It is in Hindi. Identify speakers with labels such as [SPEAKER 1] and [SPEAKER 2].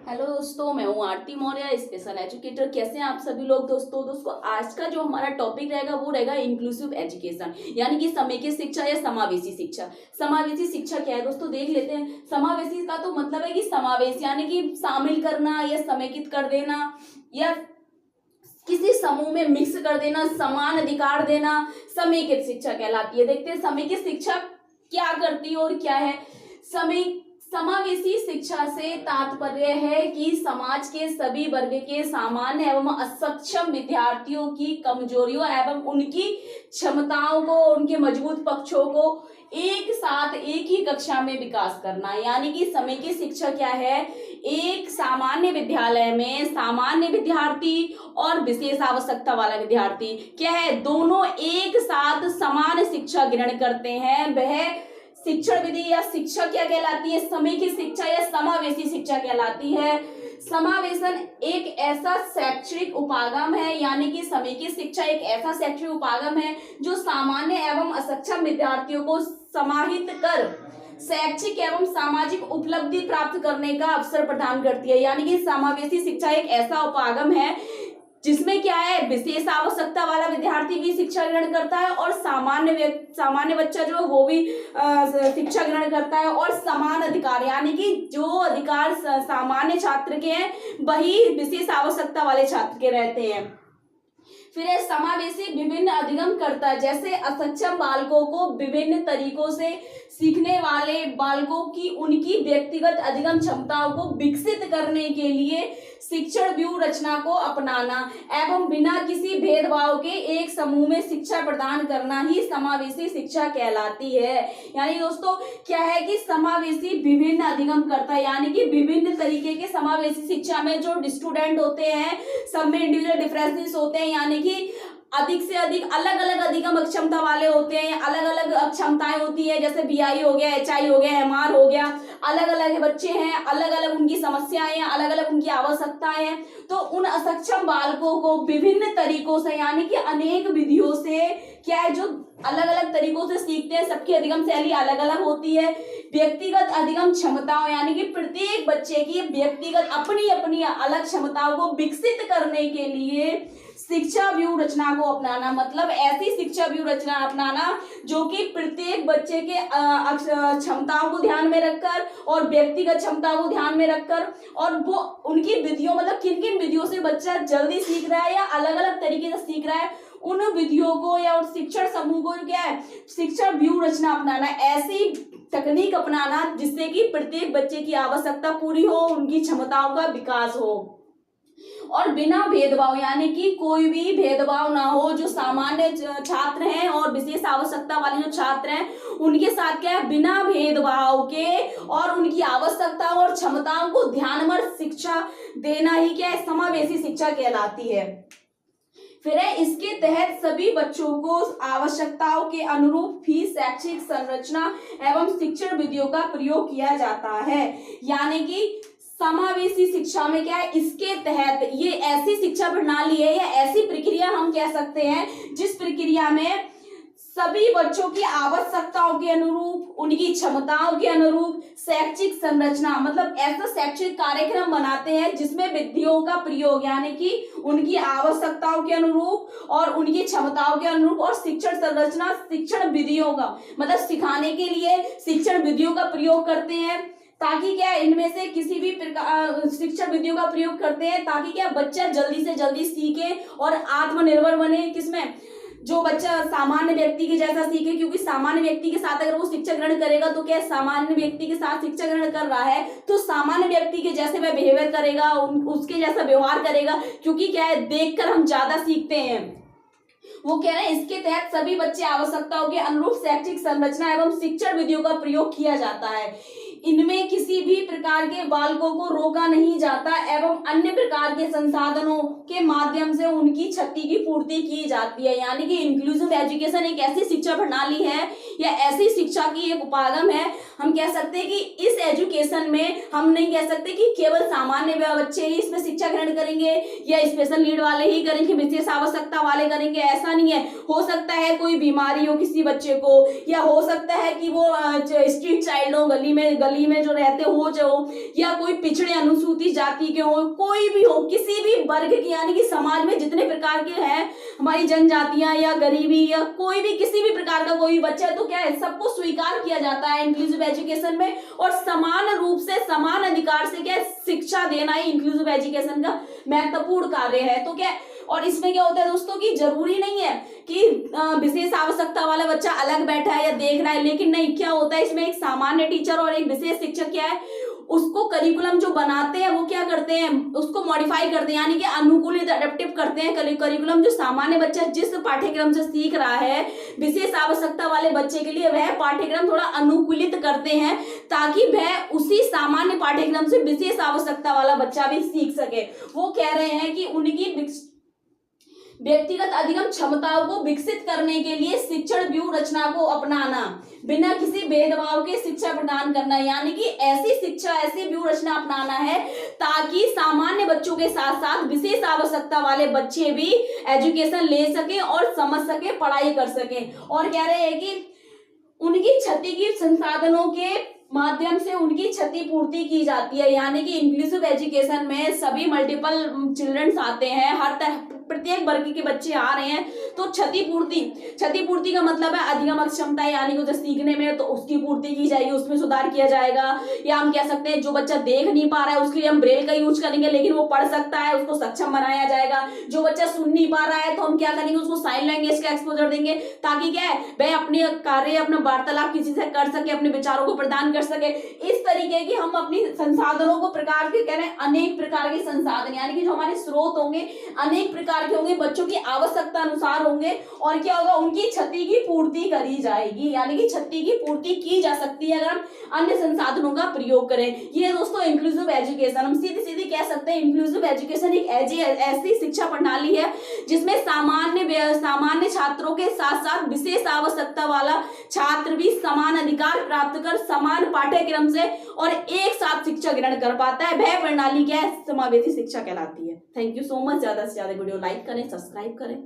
[SPEAKER 1] हेलो दोस्तों, मैं हूँ आरती मौर्य, स्पेशल एजुकेटर। कैसे हैं आप सभी लोग। दोस्तों आज का जो हमारा टॉपिक रहेगा वो रहेगा इंक्लूसिव एजुकेशन, यानी कि समेकित शिक्षा या समावेशी शिक्षा। समावेशी शिक्षा क्या है दोस्तों, देख लेते हैं। समावेशी का तो मतलब है कि समावेश यानी कि शामिल करना या समेकित कर देना या किसी समूह में मिक्स कर देना, समान अधिकार देना, समेकित शिक्षा कहलाती है। देखते हैं समेकित शिक्षा क्या करती है और क्या है। समावेशी शिक्षा से तात्पर्य है कि समाज के सभी वर्ग के सामान्य एवं असक्षम विद्यार्थियों की कमजोरियों एवं उनकी क्षमताओं को, उनके मजबूत पक्षों को एक साथ एक ही कक्षा में विकास करना। यानी कि समेकित शिक्षा क्या है, एक सामान्य विद्यालय में सामान्य विद्यार्थी और विशेष आवश्यकता वाला विद्यार्थी क्या है, दोनों एक साथ समान शिक्षा ग्रहण करते हैं। वह शिक्षण विधि या शिक्षा क्या कहलाती है, समेकित शिक्षा या समावेशी शिक्षा कहलाती है। समावेशन एक ऐसा शैक्षणिक उपागम है, यानी कि समेकित शिक्षा एक ऐसा शैक्षणिक उपागम है जो सामान्य एवं असक्षम विद्यार्थियों को समाहित कर शैक्षिक एवं सामाजिक उपलब्धि प्राप्त करने का अवसर प्रदान करती है। यानी कि समावेशी शिक्षा एक ऐसा उपागम है जिसमें क्या है, विशेष आवश्यकता वाला विद्यार्थी भी शिक्षा ग्रहण करता है और सामान्य बच्चा जो है वो भी शिक्षा ग्रहण करता है। और समान अधिकार, यानी कि जो अधिकार सामान्य छात्र के हैं वही विशेष आवश्यकता वाले छात्र के रहते हैं। फिर है समावेशी विभिन्न अधिगम करता है, जैसे असक्षम बालकों को विभिन्न तरीकों से सीखने वाले बालकों की उनकी व्यक्तिगत अधिगम क्षमताओं को विकसित करने के लिए शिक्षण व्यूह रचना को अपनाना एवं बिना किसी भेदभाव के एक समूह में शिक्षा प्रदान करना ही समावेशी शिक्षा कहलाती है। यानी दोस्तों क्या है कि समावेशी विभिन्न अधिगम करता है, यानी कि विभिन्न तरीके के समावेशी शिक्षा में जो स्टूडेंट होते हैं सब में इंडिविजुअल डिफरेंसेस होते हैं, यानी कि अधिक से अधिक अलग अलग अधिगम क्षमता वाले होते हैं। अलग अलग क्षमताएं होती है, जैसे बीआई हो गया, एचआई हो गया, एमआर हो गया। अलग अलग बच्चे हैं, अलग अलग उनकी समस्याएं हैं, अलग अलग उनकी आवश्यकताएं हैं। तो उन असक्षम बालकों को विभिन्न तरीकों से, यानी कि अनेक विधियों से क्या है, जो अलग अलग तरीकों से सीखते हैं, सबकी अधिगम शैली अलग अलग होती है। व्यक्तिगत अधिगम क्षमताओं, यानी कि प्रत्येक बच्चे की व्यक्तिगत अपनी अपनी अलग क्षमताओं को विकसित करने के लिए शिक्षा व्यूह रचना को अपनाना, मतलब ऐसी शिक्षा व्यूह रचना अपनाना जो कि प्रत्येक बच्चे के क्षमताओं को ध्यान में रखकर और व्यक्तिगत क्षमताओं को ध्यान में रखकर, और वो उनकी विधियों, मतलब किन किन विधियों से बच्चा जल्दी सीख रहा है या अलग अलग तरीके से सीख रहा है, उन विधियों को या उन शिक्षण समूह को क्या है, शिक्षा व्यूह रचना अपनाना, ऐसी तकनीक अपनाना जिससे कि प्रत्येक बच्चे की आवश्यकता पूरी हो, उनकी क्षमताओं का विकास हो और बिना भेदभाव, यानी कि कोई भी भेदभाव ना हो। जो सामान्य छात्र हैं और विशेष आवश्यकता वाले जो छात्र हैं उनके साथ क्या है, बिना भेदभाव के और उनकी आवश्यकताओं और क्षमताओं को ध्यान में शिक्षा देना ही क्या है, समावेशी शिक्षा कहलाती है। फिर है इसके तहत सभी बच्चों को आवश्यकताओं के अनुरूप ही शैक्षिक संरचना एवं शिक्षण विधियों का प्रयोग किया जाता है। यानी कि समावेशी शिक्षा में क्या है, इसके तहत ये ऐसी शिक्षा प्रणाली है या ऐसी प्रक्रिया हम कह सकते हैं जिस प्रक्रिया में सभी बच्चों की आवश्यकताओं के अनुरूप, उनकी क्षमताओं के अनुरूप शैक्षिक संरचना, मतलब ऐसा शैक्षिक कार्यक्रम बनाते हैं जिसमें विधियों का प्रयोग, यानी कि उनकी आवश्यकताओं के अनुरूप और उनकी क्षमताओं के अनुरूप, और शिक्षण संरचना शिक्षण विधियों का, मतलब सिखाने के लिए शिक्षण विधियों का प्रयोग करते हैं, ताकि क्या इनमें से किसी भी प्रकार शिक्षण विधियों का प्रयोग करते हैं ताकि क्या बच्चा जल्दी से जल्दी सीखे और आत्मनिर्भर बने। किसमें, जो बच्चा सामान्य व्यक्ति के जैसा सीखे, क्योंकि सामान्य व्यक्ति के साथ अगर वो शिक्षा ग्रहण करेगा तो क्या सामान्य व्यक्ति के साथ शिक्षा ग्रहण कर रहा है तो सामान्य व्यक्ति के जैसे वह बिहेवियर करेगा, उसके जैसा व्यवहार करेगा, क्योंकि क्या है देखकर हम ज्यादा सीखते हैं। वो कह रहे हैं इसके तहत सभी बच्चे आवश्यकताओं के अनुरूप शैक्षिक संरचना एवं शिक्षण विधियों का प्रयोग किया जाता है। इनमें किसी भी प्रकार के बालकों को रोका नहीं जाता एवं अन्य प्रकार के संसाधनों के माध्यम से उनकी क्षति की पूर्ति की जाती है। यानी कि इंक्लूसिव एजुकेशन एक ऐसी शिक्षा प्रणाली है या ऐसी शिक्षा की एक उपागम है। हम कह सकते हैं कि इस एजुकेशन में हम नहीं कह सकते कि केवल सामान्य बच्चे ही इसमें शिक्षा ग्रहण करेंगे या स्पेशल नीड वाले ही करेंगे, विशेष आवश्यकता वाले करेंगे, ऐसा नहीं है। हो सकता है कोई बीमारी हो किसी बच्चे को, या हो सकता है कि वो स्ट्रीट चाइल्ड हो, गली में जो रहते हो, जो या कोई पिछड़े अनुसूचित जाति के हो, कोई भी हो, किसी भी वर्ग की, यानी कि समाज में जितने प्रकार के हैं हमारी जनजातियां या गरीबी या कोई भी किसी भी प्रकार का कोई बच्चा है, तो क्या है, सबको स्वीकार किया जाता है इंक्लूसिव एजुकेशन में। और समान रूप से समान अधिकार से क्या शिक्षा देना ही इंक्लूसिव एजुकेशन का महत्वपूर्ण कार्य है। तो क्या, और इसमें क्या होता है दोस्तों कि जरूरी नहीं है कि विशेष आवश्यकता वाला बच्चा अलग बैठा है या देख रहा है, लेकिन नहीं, क्या होता है इसमें एक सामान्य टीचर और एक विशेष शिक्षक क्या है, उसको करिकुलम जो बनाते हैं वो क्या करते हैं, उसको मॉडिफाई करते हैं, यानी कि अनुकूलित अडेप्टिव करते हैं करिकुलम। जो सामान्य बच्चा जिस पाठ्यक्रम से सीख रहा है, विशेष आवश्यकता वाले बच्चे के लिए वह पाठ्यक्रम थोड़ा अनुकूलित करते हैं ताकि वह उसी सामान्य पाठ्यक्रम से विशेष आवश्यकता वाला बच्चा भी सीख सके। वो कह रहे हैं कि उनकी व्यक्तिगत अधिगम क्षमताओं को विकसित करने के लिए शिक्षण व्यूह रचना को अपनाना, बिना किसी भेदभाव के शिक्षा प्रदान करना, यानी कि ऐसी शिक्षा ऐसी व्यूह रचना अपनाना है ताकि सामान्य बच्चों के साथ साथ विशेष आवश्यकता वाले बच्चे भी एजुकेशन ले सके और समझ सके, पढ़ाई कर सके। और कह रहे हैं कि उनकी क्षति की संसाधनों के माध्यम से उनकी क्षतिपूर्ति की जाती है, यानी कि इंक्लूसिव एजुकेशन में सभी मल्टीपल चिल्ड्रंस आते हैं, हर तरह प्रत्येक वर्ग के बच्चे आ रहे हैं, तो क्षतिपूर्ति का मतलब है अधिगम क्षमता, यानी कि जो सीखने में तो उसकी पूर्ति की जाएगी, उसमें सुधार किया जाएगा। या हम कह सकते हैं जो बच्चा देख नहीं पा रहा है उसके लिए हम ब्रेल का यूज करेंगे, लेकिन वो पढ़ सकता है, उसको सक्षम बनाया जाएगा। जो बच्चा सुन नहीं पा रहा है तो हम क्या करेंगे, उसको साइन लैंग्वेज का एक्सपोजर देंगे ताकि क्या है वह अपने कार्य अपना वार्तालाप किसी से कर सके, अपने विचारों को प्रदान कर सके। इस तरीके की हम अपनी संसाधनों को प्रकार के कह रहे हैं, अनेक प्रकार के संसाधन, यानी कि जो हमारे स्रोत होंगे अनेक प्रकार के होंगे, बच्चों की आवश्यकता अनुसार होंगे, और क्या होगा उनकी क्षति की पूर्ति करी जाएगी, यानी कि क्षति की पूर्ति की जा सकती है अगर हम अन्य संसाधनों का प्रयोग करें। ये दोस्तों इंक्लूसिव एजुकेशन, हम सीधी सीधी कह सकते हैं इंक्लूसिव एजुकेशन एक ऐसी शिक्षा प्रणाली है जिसमें सामान्य छात्रों के साथ साथ विशेष आवश्यकता वाला छात्र भी समान अधिकार प्राप्त कर समान पाठ्यक्रम से और एक साथ शिक्षा ग्रहण कर पाता है। वह प्रणाली क्या है, समावेशी शिक्षा कहलाती है। Thank you so much. ज्यादा से ज्यादा वीडियो लाइक करें, सब्सक्राइब करें।